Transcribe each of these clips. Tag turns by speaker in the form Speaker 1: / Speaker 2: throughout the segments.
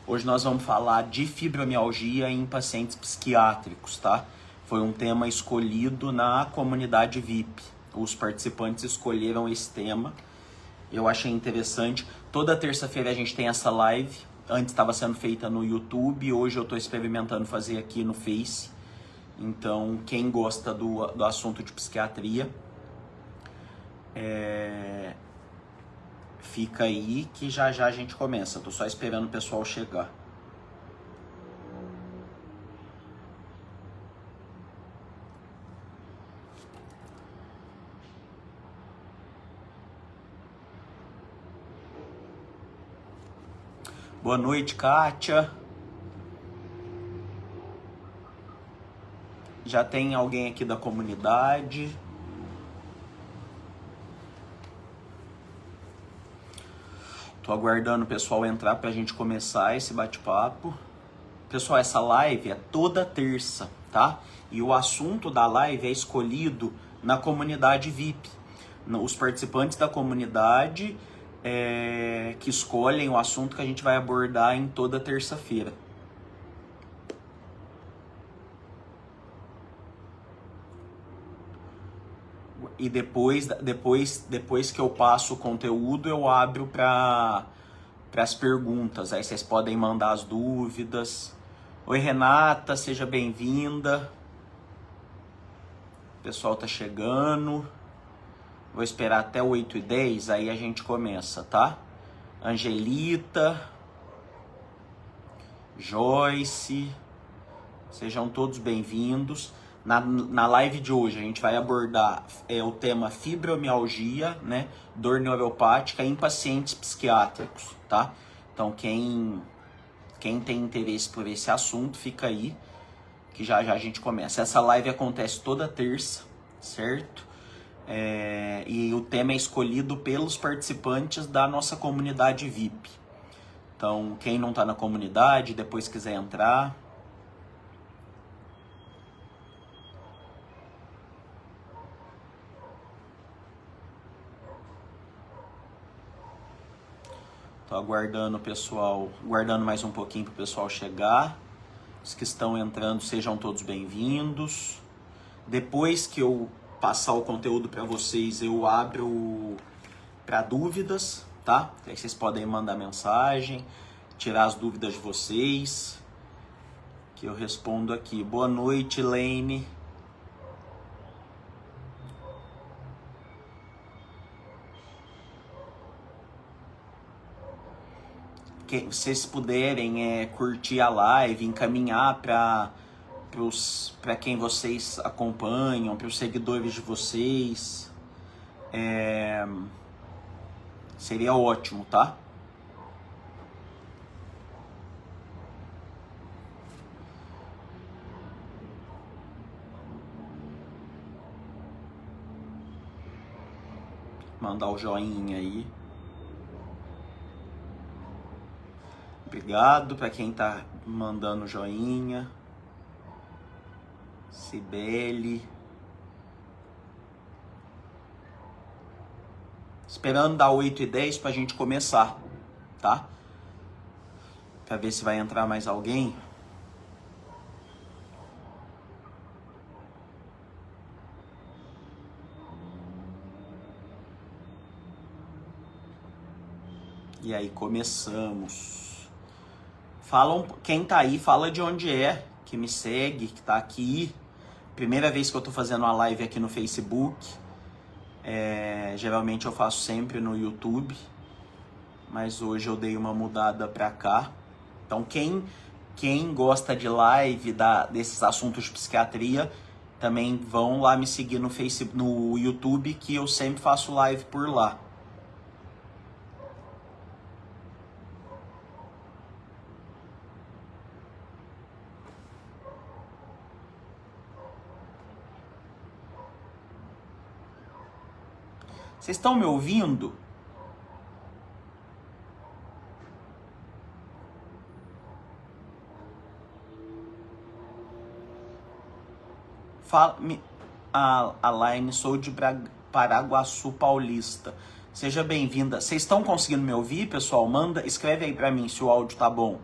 Speaker 1: Hoje nós vamos falar de fibromialgia em pacientes psiquiátricos, tá? Foi um tema escolhido na comunidade VIP. Os participantes escolheram esse tema. Eu achei interessante. Toda terça-feira a gente tem essa live. Antes estava sendo feita no YouTube, hoje eu estou experimentando fazer aqui no Face. Então, quem gosta do assunto de psiquiatria, fica aí que já a gente começa. Tô só esperando o pessoal chegar. Boa noite, Kátia. Já tem alguém aqui da comunidade. Tô aguardando o pessoal entrar pra gente começar esse bate-papo. Pessoal, essa live é toda terça, tá? E o assunto da live é escolhido na comunidade VIP. Os participantes da comunidade que escolhem o assunto que a gente vai abordar em toda terça-feira. E depois que eu passo o conteúdo, eu abro para as perguntas. Aí vocês podem mandar as dúvidas. Oi, Renata, seja bem-vinda. O pessoal tá chegando. Vou esperar até 8h10, aí a gente começa, tá? Angelita, Joyce, sejam todos bem-vindos. Na live de hoje a gente vai abordar o tema fibromialgia, né? Dor neuropática em pacientes psiquiátricos, tá? Então quem tem interesse por esse assunto, fica aí, que já a gente começa. Essa live acontece toda terça, certo? E o tema é escolhido pelos participantes da nossa comunidade VIP. Então, quem não está na comunidade, depois quiser entrar. Tô aguardando o pessoal, aguardando mais um pouquinho para o pessoal chegar. Os que estão entrando, sejam todos bem-vindos. Depois que eu passar o conteúdo para vocês, eu abro para dúvidas, tá? Aí vocês podem mandar mensagem, tirar as dúvidas de vocês, que eu respondo aqui. Boa noite, Lane. Que vocês puderem curtir a live, encaminhar para quem vocês acompanham, para os seguidores de vocês, seria ótimo, tá? Mandar o joinha aí. Obrigado para quem tá mandando joinha. Cibele. Esperando dar 8h10 pra gente começar, tá? Pra ver se vai entrar mais alguém. E aí começamos. Quem tá aí, fala de onde é, que me segue, que tá aqui. Primeira vez que eu tô fazendo uma live aqui no Facebook. Geralmente eu faço sempre no YouTube, mas hoje eu dei uma mudada pra cá. Então quem gosta de live desses assuntos de psiquiatria, também vão lá me seguir no Facebook, no YouTube, que eu sempre faço live por lá. Vocês estão me ouvindo? Alaine, sou de Paraguaçu Paulista. Seja bem-vinda. Vocês estão conseguindo me ouvir, pessoal? Escreve aí pra mim se o áudio tá bom.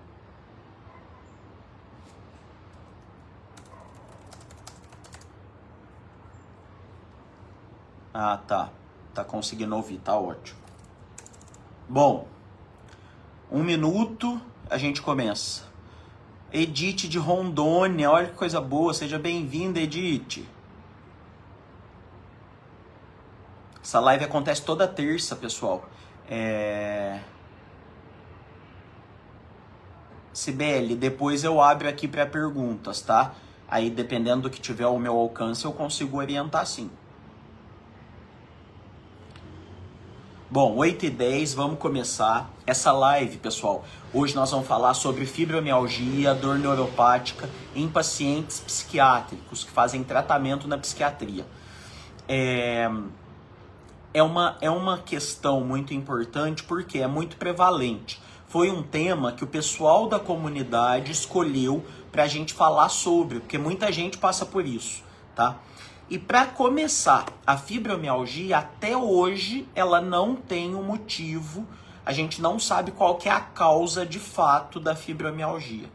Speaker 1: Ah, tá. Tá conseguindo ouvir, tá ótimo. Bom, 1 minuto, a gente começa. Edith de Rondônia, olha que coisa boa, seja bem-vinda, Edith. Essa live acontece toda terça, pessoal. Sibeli, depois eu abro aqui para perguntas, tá? Aí, dependendo do que tiver ao meu alcance, eu consigo orientar sim. Bom, 8h10, vamos começar essa live, pessoal. Hoje nós vamos falar sobre fibromialgia, dor neuropática em pacientes psiquiátricos que fazem tratamento na psiquiatria. É uma questão muito importante porque é muito prevalente. Foi um tema que o pessoal da comunidade escolheu para a gente falar sobre, porque muita gente passa por isso, tá? E para começar, a fibromialgia até hoje ela não tem um motivo, a gente não sabe qual que é a causa de fato da fibromialgia.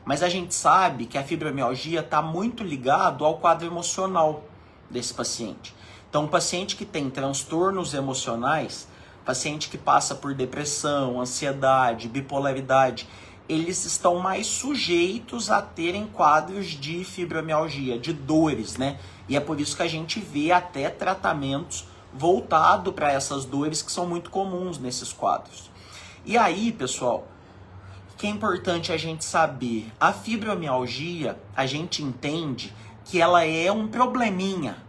Speaker 1: Mas a gente sabe que a fibromialgia está muito ligado ao quadro emocional desse paciente. Então, um paciente que tem transtornos emocionais, paciente que passa por depressão, ansiedade, bipolaridade, eles estão mais sujeitos a terem quadros de fibromialgia, de dores, né? E é por isso que a gente vê até tratamentos voltados para essas dores que são muito comuns nesses quadros. E aí, pessoal, o que é importante a gente saber? A fibromialgia, a gente entende que ela é um probleminha.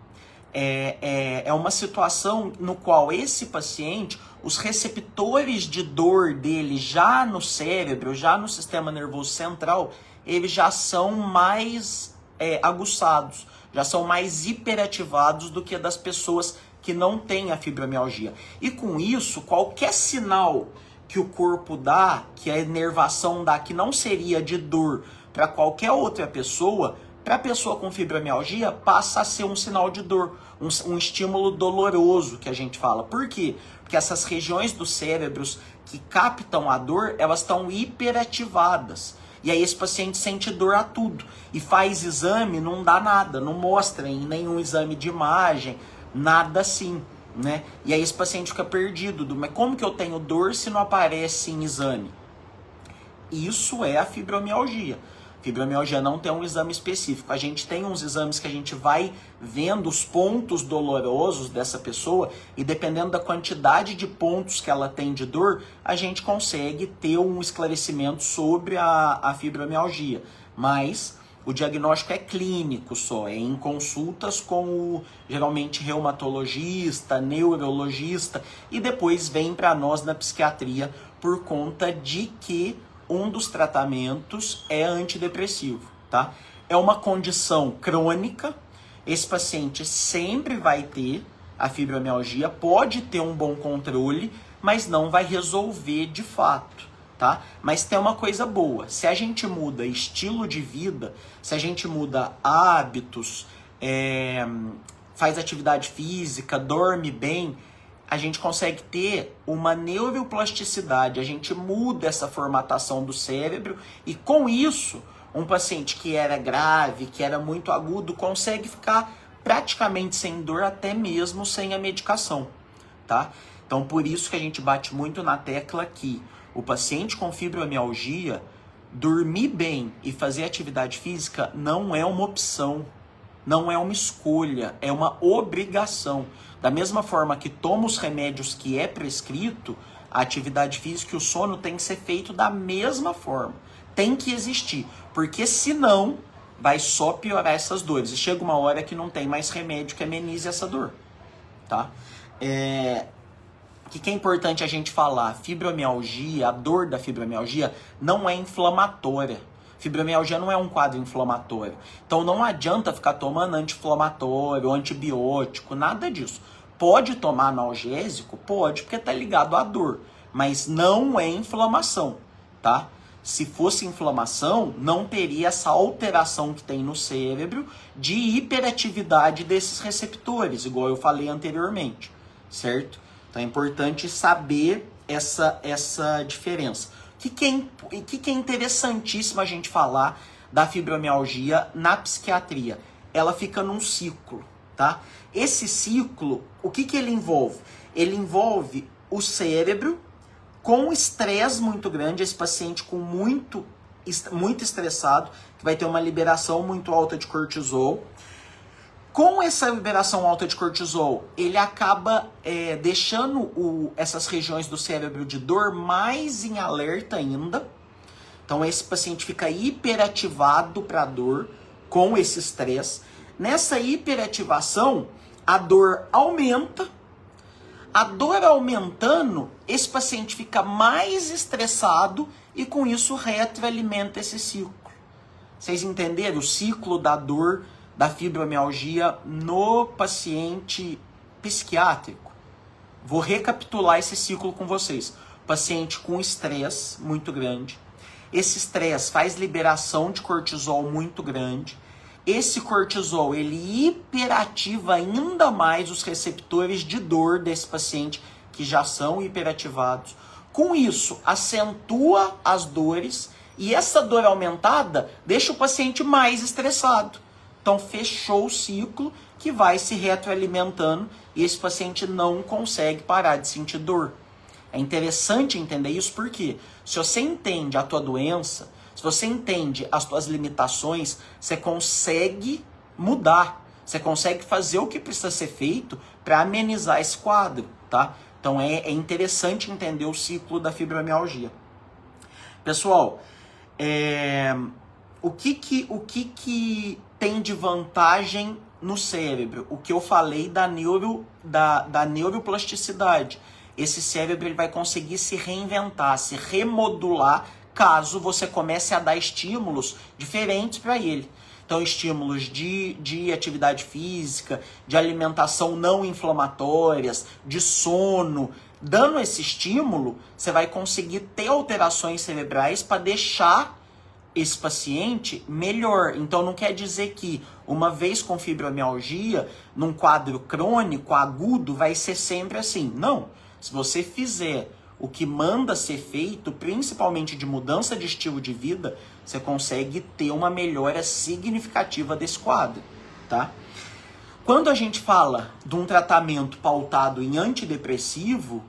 Speaker 1: É uma situação no qual esse paciente, os receptores de dor dele já no cérebro, já no sistema nervoso central, eles já são mais aguçados, já são mais hiperativados do que das pessoas que não têm a fibromialgia. E com isso, qualquer sinal que o corpo dá, que a inervação dá, que não seria de dor para qualquer outra pessoa, para a pessoa com fibromialgia passa a ser um sinal de dor, um estímulo doloroso que a gente fala. Por quê? Porque essas regiões dos cérebros que captam a dor, elas estão hiperativadas. E aí esse paciente sente dor a tudo. E faz exame, não dá nada, não mostra em nenhum exame de imagem, nada assim, né? E aí esse paciente fica perdido. Mas como que eu tenho dor se não aparece em exame? Isso é a fibromialgia. Fibromialgia não tem um exame específico. A gente tem uns exames que a gente vai vendo os pontos dolorosos dessa pessoa e dependendo da quantidade de pontos que ela tem de dor, a gente consegue ter um esclarecimento sobre a fibromialgia. Mas o diagnóstico é clínico só, é em consultas com o, geralmente, reumatologista, neurologista e depois vem para nós na psiquiatria por conta de que um dos tratamentos é antidepressivo, tá? É uma condição crônica, esse paciente sempre vai ter a fibromialgia, pode ter um bom controle, mas não vai resolver de fato, tá? Mas tem uma coisa boa, se a gente muda estilo de vida, se a gente muda hábitos, faz atividade física, dorme bem, a gente consegue ter uma neuroplasticidade, a gente muda essa formatação do cérebro e com isso, um paciente que era grave, que era muito agudo, consegue ficar praticamente sem dor, até mesmo sem a medicação, tá? Então, por isso que a gente bate muito na tecla que o paciente com fibromialgia, dormir bem e fazer atividade física não é uma opção, não é uma escolha, é uma obrigação. Da mesma forma que toma os remédios que é prescrito, a atividade física e o sono tem que ser feito da mesma forma. Tem que existir, porque senão vai só piorar essas dores. E chega uma hora que não tem mais remédio que amenize essa dor, tá? O que é importante a gente falar? Fibromialgia, a dor da fibromialgia não é inflamatória. Fibromialgia não é um quadro inflamatório. Então não adianta ficar tomando anti-inflamatório, antibiótico, nada disso. Pode tomar analgésico? Pode, porque tá ligado à dor. Mas não é inflamação, tá? Se fosse inflamação, não teria essa alteração que tem no cérebro de hiperatividade desses receptores, igual eu falei anteriormente, certo? Então é importante saber essa diferença. O que é interessantíssimo a gente falar da fibromialgia na psiquiatria? Ela fica num ciclo, tá? Esse ciclo, o que ele envolve? Ele envolve o cérebro com estresse muito grande, esse paciente com muito estressado, que vai ter uma liberação muito alta de cortisol. Com essa liberação alta de cortisol, ele acaba deixando essas regiões do cérebro de dor mais em alerta ainda. Então esse paciente fica hiperativado para a dor com esse estresse. Nessa hiperativação, a dor aumenta. A dor aumentando, esse paciente fica mais estressado e com isso retroalimenta esse ciclo. Vocês entenderam o ciclo da dor, da fibromialgia no paciente psiquiátrico? Vou recapitular esse ciclo com vocês. Paciente com estresse muito grande. Esse estresse faz liberação de cortisol muito grande. Esse cortisol, ele hiperativa ainda mais os receptores de dor desse paciente, que já são hiperativados. Com isso, acentua as dores e essa dor aumentada deixa o paciente mais estressado. Então, fechou o ciclo que vai se retroalimentando e esse paciente não consegue parar de sentir dor. É interessante entender isso porque se você entende a tua doença, se você entende as tuas limitações, você consegue mudar. Você consegue fazer o que precisa ser feito para amenizar esse quadro, tá? Então é interessante entender o ciclo da fibromialgia. Pessoal, o que tem de vantagem no cérebro? O que eu falei da neuroplasticidade. Esse cérebro ele vai conseguir se reinventar, se remodular, caso você comece a dar estímulos diferentes para ele. Então, estímulos de atividade física, de alimentação não inflamatórias, de sono. Dando esse estímulo, você vai conseguir ter alterações cerebrais para deixar esse paciente melhor. Então, não quer dizer que uma vez com fibromialgia, num quadro crônico, agudo, vai ser sempre assim. Não. Se você fizer o que manda ser feito, principalmente de mudança de estilo de vida, você consegue ter uma melhora significativa desse quadro, tá? Quando a gente fala de um tratamento pautado em antidepressivo,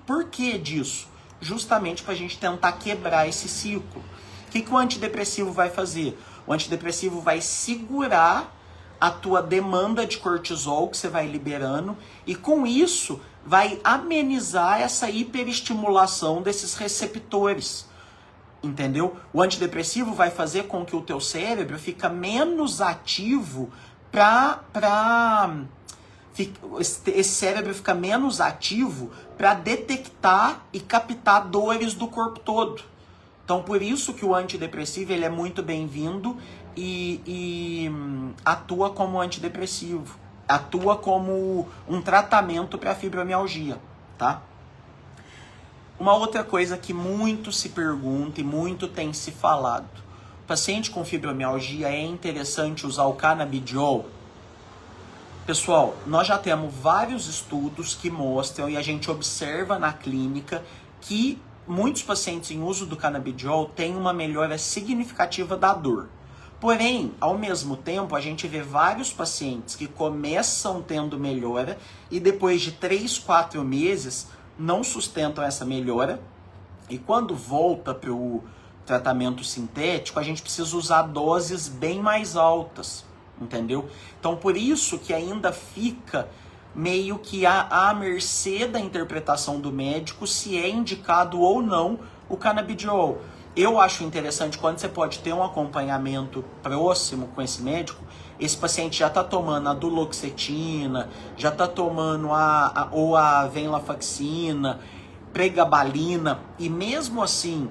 Speaker 1: por que disso? Justamente para a gente tentar quebrar esse ciclo. O que o antidepressivo vai fazer? O antidepressivo vai segurar a tua demanda de cortisol que você vai liberando e com isso vai amenizar essa hiperestimulação desses receptores, entendeu? O antidepressivo vai fazer com que o teu cérebro fica menos ativo esse cérebro fica menos ativo para detectar e captar dores do corpo todo. Então, por isso que o antidepressivo ele é muito bem-vindo e atua como antidepressivo. Atua como um tratamento para fibromialgia, tá? Uma outra coisa que muito se pergunta e muito tem se falado. Paciente com fibromialgia, é interessante usar o canabidiol? Pessoal, nós já temos vários estudos que mostram e a gente observa na clínica que muitos pacientes em uso do canabidiol têm uma melhora significativa da dor. Porém, ao mesmo tempo, a gente vê vários pacientes que começam tendo melhora e depois de 3, 4 meses não sustentam essa melhora. E quando volta para o tratamento sintético, a gente precisa usar doses bem mais altas, entendeu? Então, por isso que ainda fica meio que à mercê da interpretação do médico se é indicado ou não o canabidiol. Eu acho interessante quando você pode ter um acompanhamento próximo com esse médico, esse paciente já está tomando a duloxetina, já está tomando a venlafaxina, pregabalina, e mesmo assim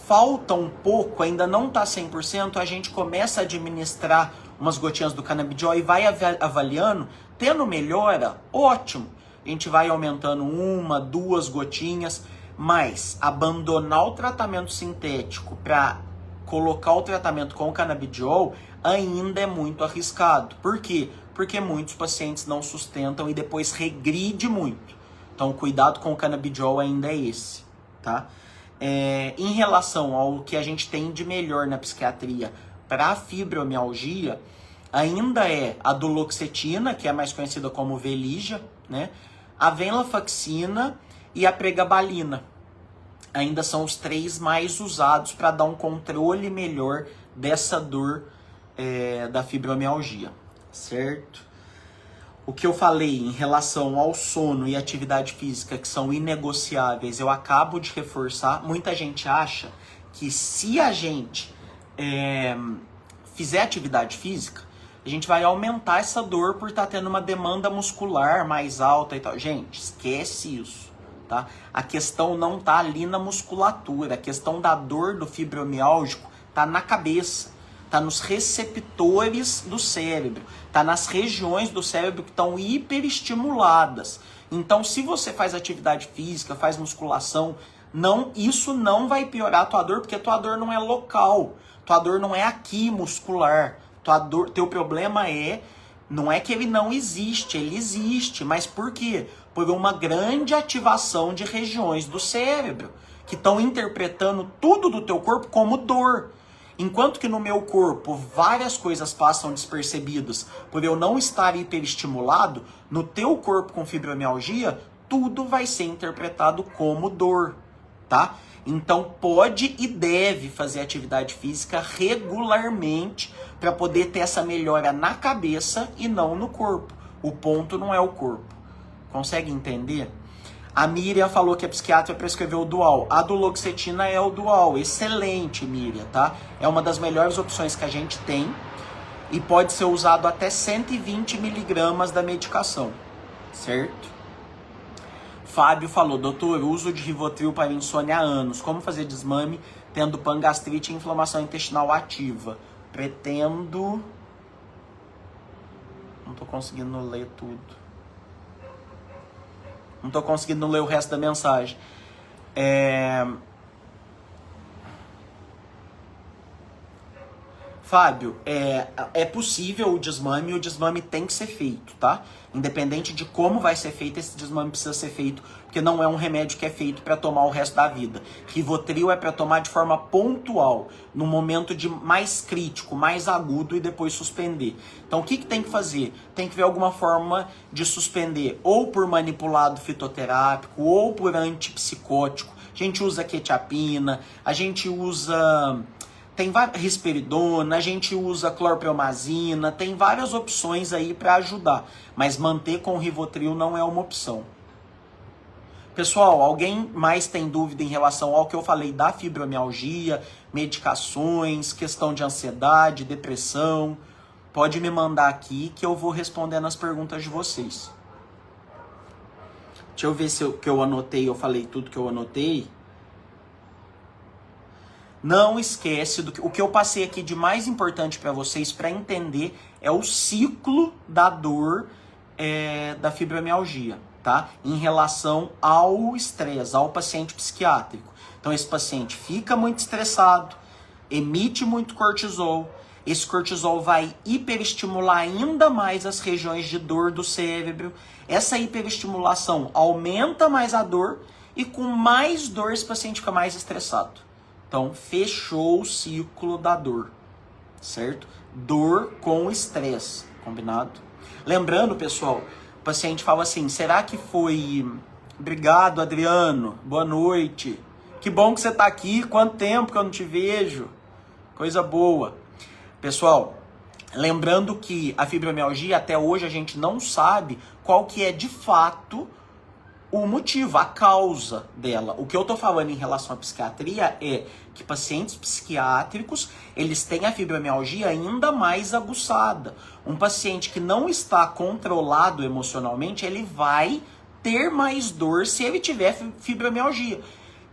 Speaker 1: falta um pouco, ainda não está 100%, a gente começa a administrar umas gotinhas do canabidiol e vai avaliando, tendo melhora, ótimo. A gente vai aumentando 1, 2 gotinhas, mas abandonar o tratamento sintético para colocar o tratamento com o canabidiol ainda é muito arriscado. Por quê? Porque muitos pacientes não sustentam e depois regride muito. Então, cuidado com o canabidiol ainda é esse, tá? Em relação ao que a gente tem de melhor na psiquiatria para a fibromialgia, ainda é a duloxetina, que é mais conhecida como Veligia, né? A venlafaxina e a pregabalina. Ainda são os 3 mais usados para dar um controle melhor dessa dor da fibromialgia, certo? O que eu falei em relação ao sono e atividade física, que são inegociáveis, eu acabo de reforçar. Muita gente acha que se a gente fizer atividade física, a gente vai aumentar essa dor por estar tendo uma demanda muscular mais alta e tal. Gente, esquece isso, tá? A questão não tá ali na musculatura, a questão da dor do fibromialgico tá na cabeça, tá nos receptores do cérebro, tá nas regiões do cérebro que estão hiperestimuladas. Então, se você faz atividade física, faz musculação, isso não vai piorar a tua dor, porque a tua dor não é local, tua dor não é aqui muscular. Teu problema não é que ele não existe, ele existe, mas por quê? Por uma grande ativação de regiões do cérebro, que estão interpretando tudo do teu corpo como dor. Enquanto que no meu corpo várias coisas passam despercebidas por eu não estar hiperestimulado, no teu corpo com fibromialgia, tudo vai ser interpretado como dor, tá? Então pode e deve fazer atividade física regularmente para poder ter essa melhora na cabeça e não no corpo. O ponto não é o corpo. Consegue entender? A Miriam falou que a psiquiatra prescreveu o Dual. A duloxetina é o Dual. Excelente, Miriam, tá? É uma das melhores opções que a gente tem e pode ser usado até 120 miligramas da medicação, certo? Fábio falou, doutor, uso de Rivotril para insônia há anos. Como fazer desmame tendo pangastrite e inflamação intestinal ativa? Pretendo... Não tô conseguindo ler tudo. Não tô conseguindo ler o resto da mensagem. Fábio, é possível o desmame tem que ser feito, tá? Independente de como vai ser feito, esse desmame precisa ser feito, porque não é um remédio que é feito para tomar o resto da vida. Rivotril é para tomar de forma pontual, no momento mais crítico, mais agudo e depois suspender. Então o que tem que fazer? Tem que ver alguma forma de suspender, ou por manipulado fitoterápico, ou por antipsicótico. A gente usa quetiapina, a gente usa... Tem risperidona, a gente usa clorpromazina, tem várias opções aí para ajudar, mas manter com o Rivotril não é uma opção. Pessoal, alguém mais tem dúvida em relação ao que eu falei da fibromialgia, medicações, questão de ansiedade, depressão? Pode me mandar aqui que eu vou respondendo as perguntas de vocês. Deixa eu ver se que eu anotei, eu falei tudo que eu anotei. Não esquece o que eu passei aqui de mais importante para vocês para entender é o ciclo da dor da fibromialgia, tá? Em relação ao estresse, ao paciente psiquiátrico. Então esse paciente fica muito estressado, emite muito cortisol, esse cortisol vai hiperestimular ainda mais as regiões de dor do cérebro, essa hiperestimulação aumenta mais a dor e com mais dor esse paciente fica mais estressado. Então, fechou o ciclo da dor, certo? Dor com estresse, combinado? Lembrando, pessoal, o paciente fala assim, será que foi... Obrigado, Adriano, boa noite. Que bom que você está aqui, quanto tempo que eu não te vejo. Coisa boa. Pessoal, lembrando que a fibromialgia, até hoje, a gente não sabe qual que é de fato o motivo, a causa dela. O que eu tô falando em relação à psiquiatria é que pacientes psiquiátricos, eles têm a fibromialgia ainda mais aguçada. Um paciente que não está controlado emocionalmente, ele vai ter mais dor se ele tiver fibromialgia.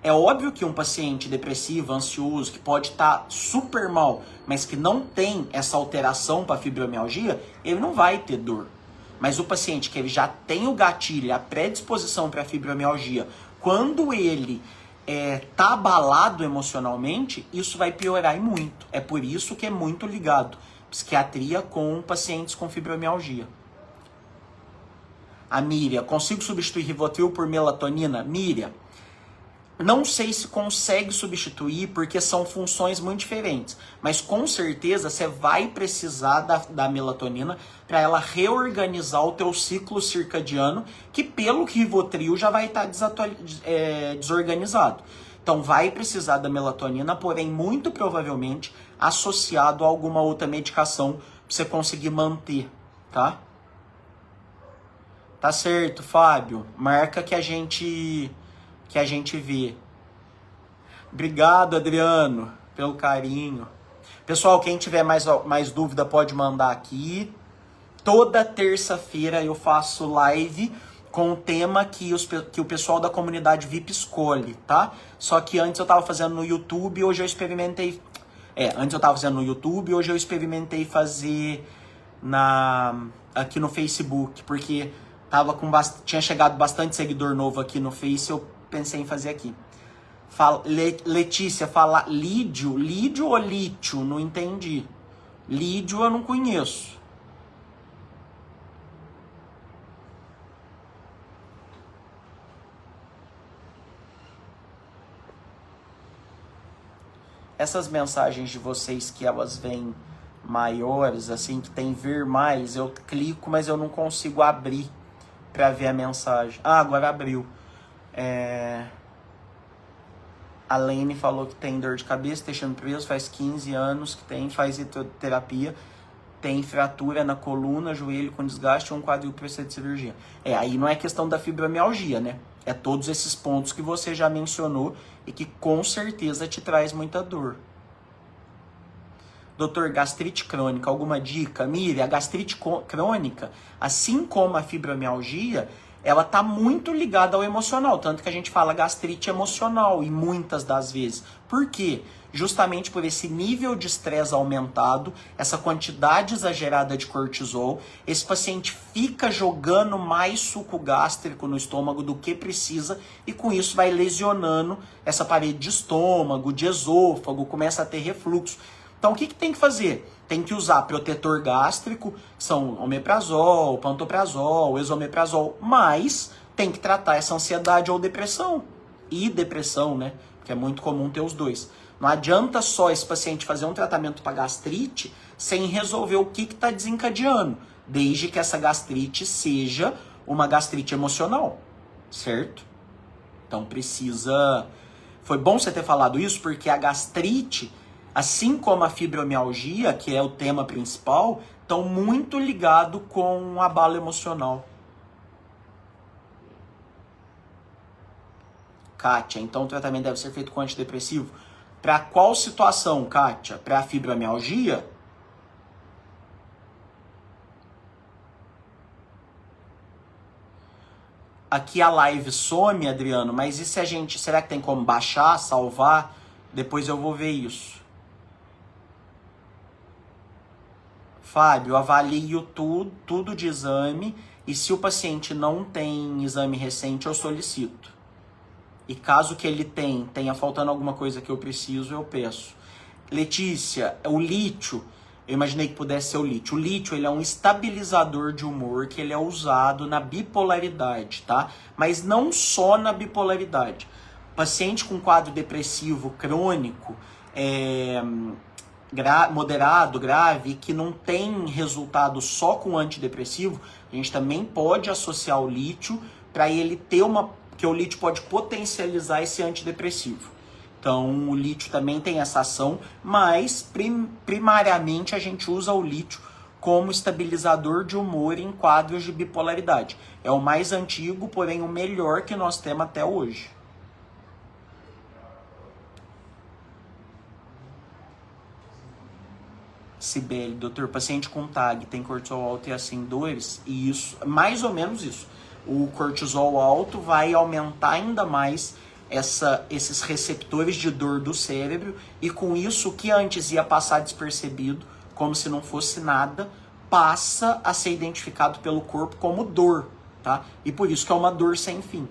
Speaker 1: É óbvio que um paciente depressivo, ansioso, que pode estar super mal, mas que não tem essa alteração para fibromialgia, ele não vai ter dor. Mas o paciente que ele já tem o gatilho, a predisposição para a fibromialgia, quando ele tá abalado emocionalmente, isso vai piorar e muito. É por isso que é muito ligado psiquiatria com pacientes com fibromialgia. A Miriam, consigo substituir Rivotril por melatonina? Miriam, Não sei se consegue substituir, porque são funções muito diferentes. Mas com certeza você vai precisar da melatonina para ela reorganizar o teu ciclo circadiano, que pelo Rivotril já vai estar desorganizado. Então vai precisar da melatonina, porém muito provavelmente associado a alguma outra medicação para você conseguir manter, tá? Tá certo, Fábio. Marca que a gente vê. Obrigado, Adriano, pelo carinho. Pessoal, quem tiver mais dúvida pode mandar aqui. Toda terça-feira eu faço live com o tema que o pessoal da comunidade VIP escolhe, tá? Só que antes eu tava fazendo no YouTube, hoje eu experimentei... antes eu tava fazendo no YouTube, hoje eu experimentei fazer aqui no Facebook, porque tinha chegado bastante seguidor novo aqui no Face, eu pensei em fazer aqui. Letícia, fala lídio ou lítio? Não entendi. Lídio eu não conheço. Essas mensagens de vocês que elas vêm maiores, assim, que tem ver mais, eu clico, mas eu não consigo abrir para ver a mensagem. Ah, agora abriu. A Lene falou que tem dor de cabeça, deixando preso, faz 15 anos que faz terapia, tem fratura na coluna, joelho com desgaste ou um quadril que precisa de cirurgia. Aí não é questão da fibromialgia, né? É todos esses pontos que você já mencionou e que com certeza te traz muita dor. Doutor, gastrite crônica, alguma dica? Mire, a gastrite crônica, assim como a fibromialgia, ela tá muito ligada ao emocional, tanto que a gente fala gastrite emocional, e muitas das vezes. Por quê? Justamente por esse nível de estresse aumentado, essa quantidade exagerada de cortisol, esse paciente fica jogando mais suco gástrico no estômago do que precisa, e com isso vai lesionando essa parede de estômago, de esôfago, começa a ter refluxo. Então o que tem que fazer? Tem que usar protetor gástrico, que são omeprazol, pantoprazol, esomeprazol, mas tem que tratar essa ansiedade ou depressão. E depressão, né? Porque é muito comum ter os dois. Não adianta só esse paciente fazer um tratamento para gastrite sem resolver o que está desencadeando, desde que essa gastrite seja uma gastrite emocional, certo? Então precisa... Foi bom você ter falado isso, porque a gastrite, assim como a fibromialgia, que é o tema principal, estão muito ligados com o abalo emocional. Kátia, então o tratamento deve ser feito com antidepressivo? Para qual situação, Kátia? Para a fibromialgia? Aqui a live some, Adriano, mas e se a gente... Será que tem como baixar, salvar? Depois eu vou ver isso. Fábio, avalio tudo de exame e se o paciente não tem exame recente, eu solicito. E caso que ele tenha faltando alguma coisa que eu preciso, eu peço. Letícia, o lítio, eu imaginei que pudesse ser o lítio. O lítio, ele é um estabilizador de humor que ele é usado na bipolaridade, tá? Mas não só na bipolaridade. Paciente com quadro depressivo crônico, moderado, grave, que não tem resultado só com antidepressivo, a gente também pode associar o lítio para ele ter que o lítio pode potencializar esse antidepressivo. Então o lítio também tem essa ação, mas primariamente a gente usa o lítio como estabilizador de humor em quadros de bipolaridade. É o mais antigo, porém o melhor que nós temos até hoje. Sibeli, doutor, paciente com TAG tem cortisol alto e assim dores, e isso, mais ou menos isso. O cortisol alto vai aumentar ainda mais esses receptores de dor do cérebro, e com isso o que antes ia passar despercebido, como se não fosse nada, passa a ser identificado pelo corpo como dor, tá? E por isso que é uma dor sem fim.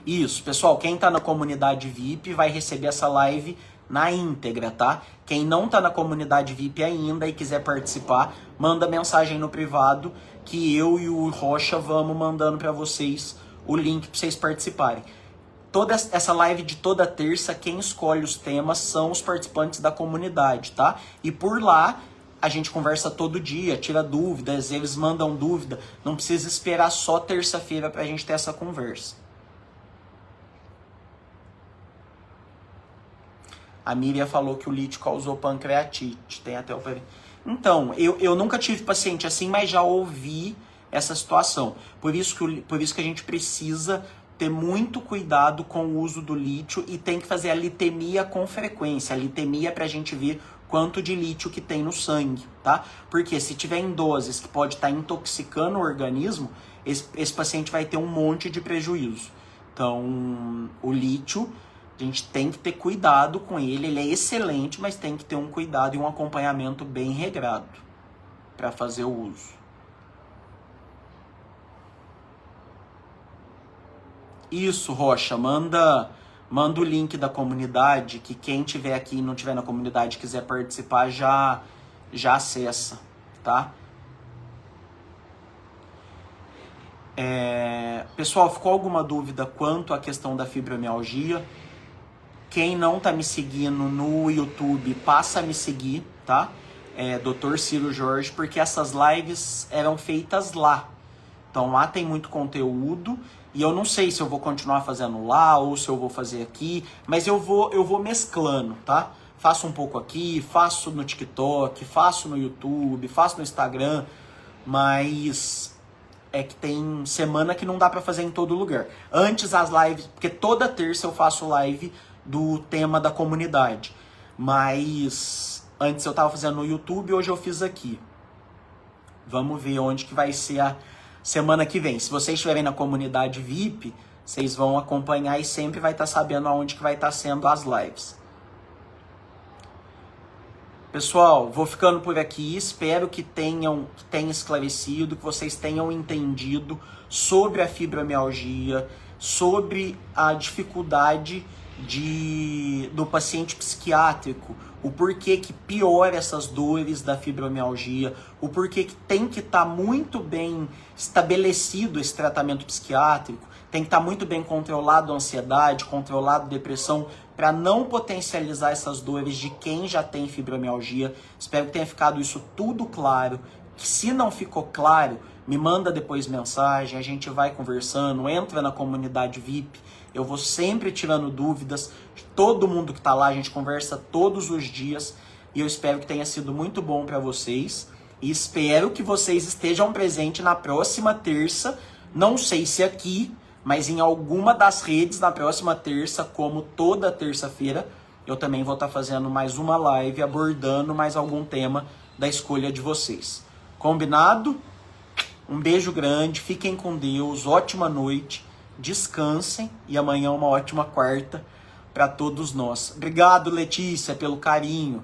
Speaker 1: Isso, pessoal, quem tá na comunidade VIP vai receber essa live na íntegra, tá? Quem não tá na comunidade VIP ainda e quiser participar, manda mensagem no privado que eu e o Rocha vamos mandando para vocês o link para vocês participarem. Toda essa live de toda terça, quem escolhe os temas são os participantes da comunidade, tá? E por lá a gente conversa todo dia, tira dúvidas, eles mandam dúvida. Não precisa esperar só terça-feira pra gente ter essa conversa. A Miriam falou que o lítio causou pancreatite. Tem até o... Então, eu nunca tive paciente assim, mas já ouvi essa situação. Por isso que a gente precisa ter muito cuidado com o uso do lítio e tem que fazer a litemia com frequência. A litemia é pra gente ver quanto de lítio que tem no sangue, tá? Porque se tiver em doses que pode estar intoxicando o organismo, esse paciente vai ter um monte de prejuízo. Então, o lítio, a gente tem que ter cuidado com ele é excelente, mas tem que ter um cuidado e um acompanhamento bem regrado para fazer o uso. Isso, Rocha, manda o link da comunidade, que quem tiver aqui e não tiver na comunidade e quiser participar, já acessa, tá? Pessoal, ficou alguma dúvida quanto à questão da fibromialgia? Quem não tá me seguindo no YouTube, passa a me seguir, tá? Dr. Ciro Jorge, porque essas lives eram feitas lá. Então lá tem muito conteúdo e eu não sei se eu vou continuar fazendo lá ou se eu vou fazer aqui, mas eu vou mesclando, tá? Faço um pouco aqui, faço no TikTok, faço no YouTube, faço no Instagram, mas é que tem semana que não dá pra fazer em todo lugar. Antes as lives, porque toda terça eu faço live do tema da comunidade, mas antes eu tava fazendo no YouTube, hoje eu fiz aqui. Vamos ver onde que vai ser a semana que vem. Se vocês estiverem na comunidade VIP, vocês vão acompanhar e sempre vai estar sabendo aonde que vai estar sendo as lives. Pessoal, vou ficando por aqui. Espero que tenha esclarecido, que vocês tenham entendido sobre a fibromialgia, sobre a dificuldade do paciente psiquiátrico, o porquê que piora essas dores da fibromialgia, o porquê que tem que estar muito bem estabelecido esse tratamento psiquiátrico, tem que estar muito bem controlado a ansiedade, controlado a depressão, para não potencializar essas dores de quem já tem fibromialgia. Espero que tenha ficado isso tudo claro. Se não ficou claro, me manda depois mensagem, a gente vai conversando, entra na comunidade VIP. Eu vou sempre tirando dúvidas, todo mundo que tá lá, a gente conversa todos os dias e eu espero que tenha sido muito bom para vocês e espero que vocês estejam presentes na próxima terça, não sei se aqui, mas em alguma das redes na próxima terça, como toda terça-feira, eu também vou estar fazendo mais uma live abordando mais algum tema da escolha de vocês. Combinado? Um beijo grande, fiquem com Deus, ótima noite. Descansem e amanhã uma ótima quarta para todos nós. Obrigado, Letícia, pelo carinho.